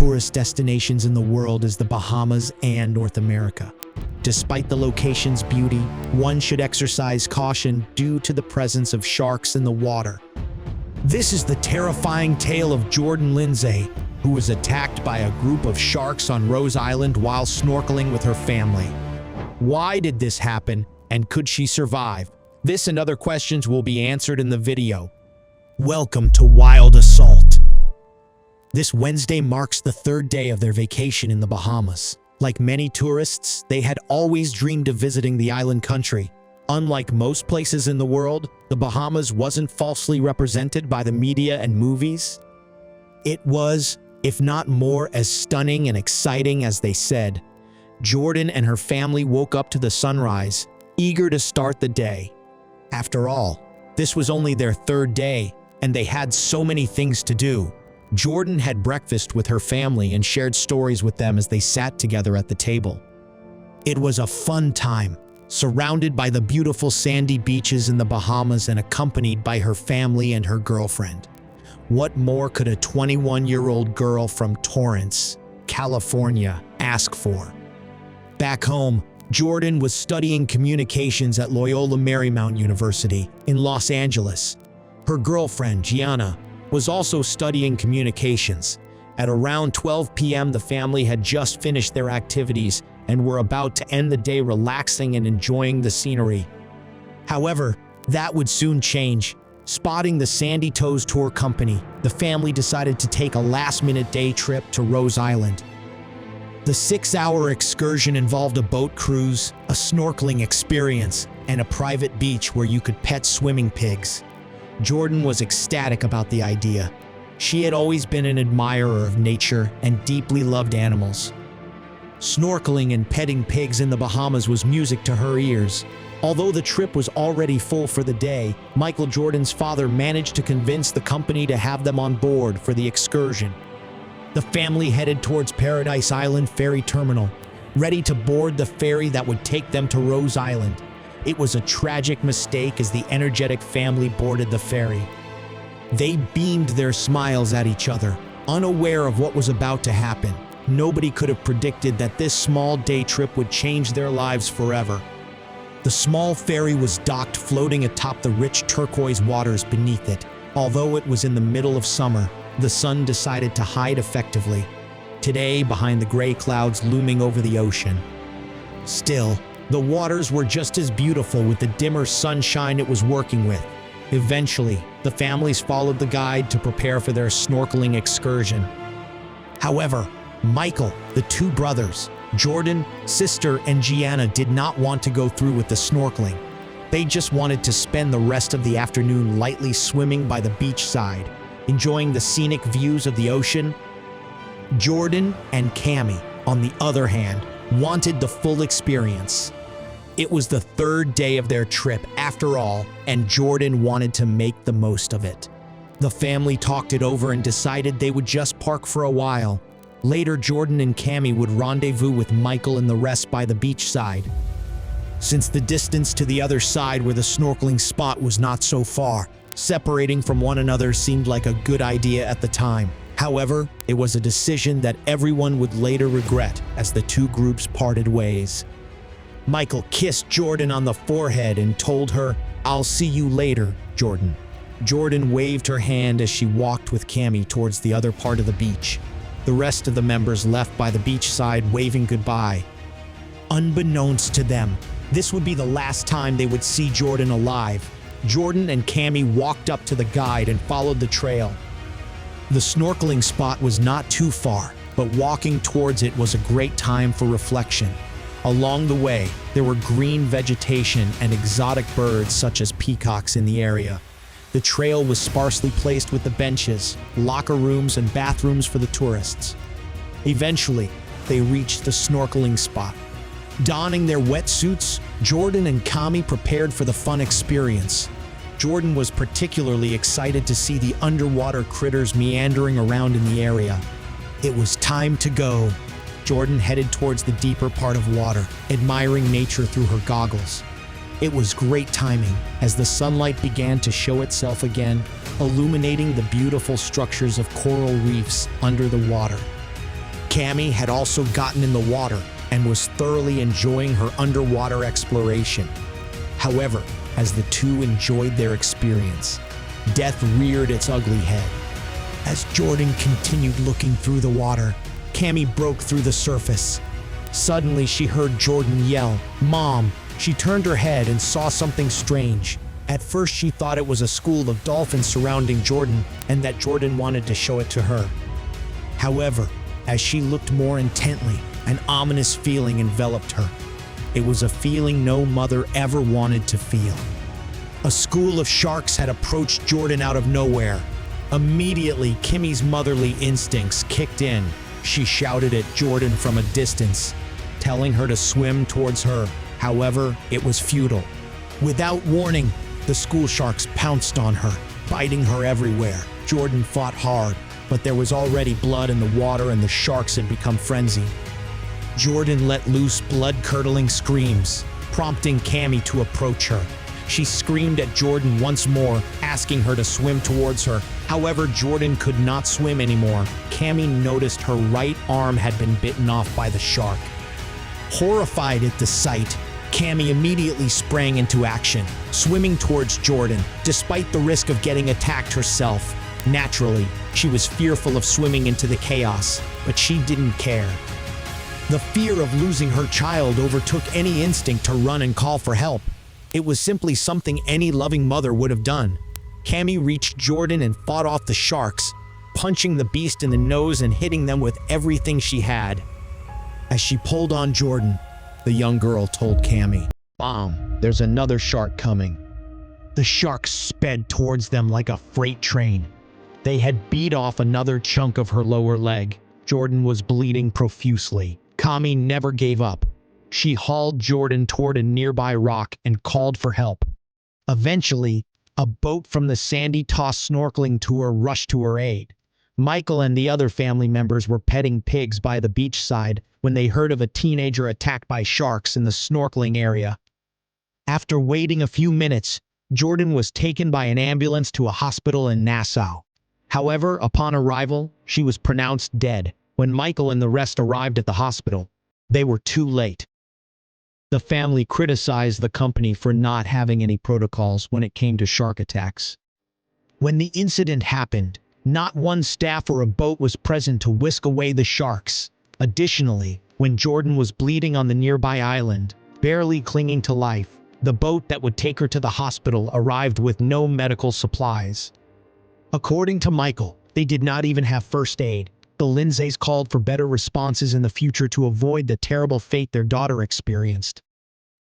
tourist destinations in the world is the Bahamas and North America. Despite the location's beauty, one should exercise caution due to the presence of sharks in the water. This is the terrifying tale of Jordan Lindsay, who was attacked by a group of sharks on Rose Island while snorkeling with her family. Why did this happen, and could she survive? This and other questions will be answered in the video. Welcome to Wild Assault. This Wednesday marks the third day of their vacation in the Bahamas. Like many tourists, they had always dreamed of visiting the island country. Unlike most places in the world, the Bahamas wasn't falsely represented by the media and movies. It was, if not more, as stunning and exciting as they said. Jordan and her family woke up to the sunrise, eager to start the day. After all, this was only their third day, and they had so many things to do. Jordan had breakfast with her family and shared stories with them as they sat together at the table. It was a fun time, surrounded by the beautiful sandy beaches in the Bahamas and accompanied by her family and her girlfriend. What more could a 21-year-old girl from Torrance, California, ask for? Back home, Jordan was studying communications at Loyola Marymount University in Los Angeles. Her girlfriend, Gianna, was also studying communications. At around 12 p.m., the family had just finished their activities and were about to end the day relaxing and enjoying the scenery. However, that would soon change. Spotting the Sandy Toes Tour Company, the family decided to take a last-minute day trip to Rose Island. The 6-hour excursion involved a boat cruise, a snorkeling experience, and a private beach where you could pet swimming pigs. Jordan was ecstatic about the idea. She had always been an admirer of nature and deeply loved animals. Snorkeling and petting pigs in the Bahamas was music to her ears. Although the trip was already full for the day, Michael Jordan's father managed to convince the company to have them on board for the excursion. The family headed towards Paradise Island Ferry Terminal, ready to board the ferry that would take them to Rose Island. It was a tragic mistake as the energetic family boarded the ferry. They beamed their smiles at each other, unaware of what was about to happen. Nobody could have predicted that this small day trip would change their lives forever. The small ferry was docked, floating atop the rich turquoise waters beneath it. Although it was in the middle of summer, the sun decided to hide effectively, today behind the gray clouds looming over the ocean. Still, the waters were just as beautiful with the dimmer sunshine it was working with. Eventually, the families followed the guide to prepare for their snorkeling excursion. However, Michael, the two brothers, Jordan, sister, and Gianna did not want to go through with the snorkeling. They just wanted to spend the rest of the afternoon lightly swimming by the beachside, enjoying the scenic views of the ocean. Jordan and Cammie, on the other hand, wanted the full experience. It was the third day of their trip, after all, and Jordan wanted to make the most of it. The family talked it over and decided they would just park for a while. Later, Jordan and Cammie would rendezvous with Michael and the rest by the beachside. Since the distance to the other side where the snorkeling spot was not so far, separating from one another seemed like a good idea at the time. However, it was a decision that everyone would later regret as the two groups parted ways. Michael kissed Jordan on the forehead and told her, "I'll see you later, Jordan." Jordan waved her hand as she walked with Cammie towards the other part of the beach. The rest of the members left by the beachside waving goodbye. Unbeknownst to them, this would be the last time they would see Jordan alive. Jordan and Cammie walked up to the guide and followed the trail. The snorkeling spot was not too far, but walking towards it was a great time for reflection. Along the way, there were green vegetation and exotic birds such as peacocks in the area. The trail was sparsely placed with the benches, locker rooms, and bathrooms for the tourists. Eventually, they reached the snorkeling spot. Donning their wetsuits, Jordan and Cammie prepared for the fun experience. Jordan was particularly excited to see the underwater critters meandering around in the area. It was time to go. Jordan headed towards the deeper part of water, admiring nature through her goggles. It was great timing as the sunlight began to show itself again, illuminating the beautiful structures of coral reefs under the water. Cammy had also gotten in the water and was thoroughly enjoying her underwater exploration. However, as the two enjoyed their experience, death reared its ugly head. As Jordan continued looking through the water, Cammy broke through the surface. Suddenly, she heard Jordan yell, "Mom!" She turned her head and saw something strange. At first, she thought it was a school of dolphins surrounding Jordan and that Jordan wanted to show it to her. However, as she looked more intently, an ominous feeling enveloped her. It was a feeling no mother ever wanted to feel. A school of sharks had approached Jordan out of nowhere. Immediately, Kimmy's motherly instincts kicked in. She shouted at Jordan from a distance, telling her to swim towards her. However, it was futile. Without warning, the school sharks pounced on her, biting her everywhere. Jordan fought hard, but there was already blood in the water and the sharks had become frenzied. Jordan let loose blood-curdling screams, prompting Cammy to approach her. She screamed at Jordan once more, asking her to swim towards her. However, Jordan could not swim anymore. Cammy noticed her right arm had been bitten off by the shark. Horrified at the sight, Cammy immediately sprang into action, swimming towards Jordan, despite the risk of getting attacked herself. Naturally, she was fearful of swimming into the chaos, but she didn't care. The fear of losing her child overtook any instinct to run and call for help. It was simply something any loving mother would have done. Cammy reached Jordan and fought off the sharks, punching the beast in the nose and hitting them with everything she had. As she pulled on Jordan, the young girl told Cammy, "Mom, there's another shark coming." The sharks sped towards them like a freight train. They had beat off another chunk of her lower leg. Jordan was bleeding profusely. Cammy never gave up. She hauled Jordan toward a nearby rock and called for help. Eventually, a boat from the Sandy Toss snorkeling tour rushed to her aid. Michael and the other family members were petting pigs by the beachside when they heard of a teenager attacked by sharks in the snorkeling area. After waiting a few minutes, Jordan was taken by an ambulance to a hospital in Nassau. However, upon arrival, she was pronounced dead. When Michael and the rest arrived at the hospital, they were too late. The family criticized the company for not having any protocols when it came to shark attacks. When the incident happened, not one staff or a boat was present to whisk away the sharks. Additionally, when Jordan was bleeding on the nearby island, barely clinging to life, the boat that would take her to the hospital arrived with no medical supplies. According to Michael, they did not even have first aid. The Lindsays called for better responses in the future to avoid the terrible fate their daughter experienced.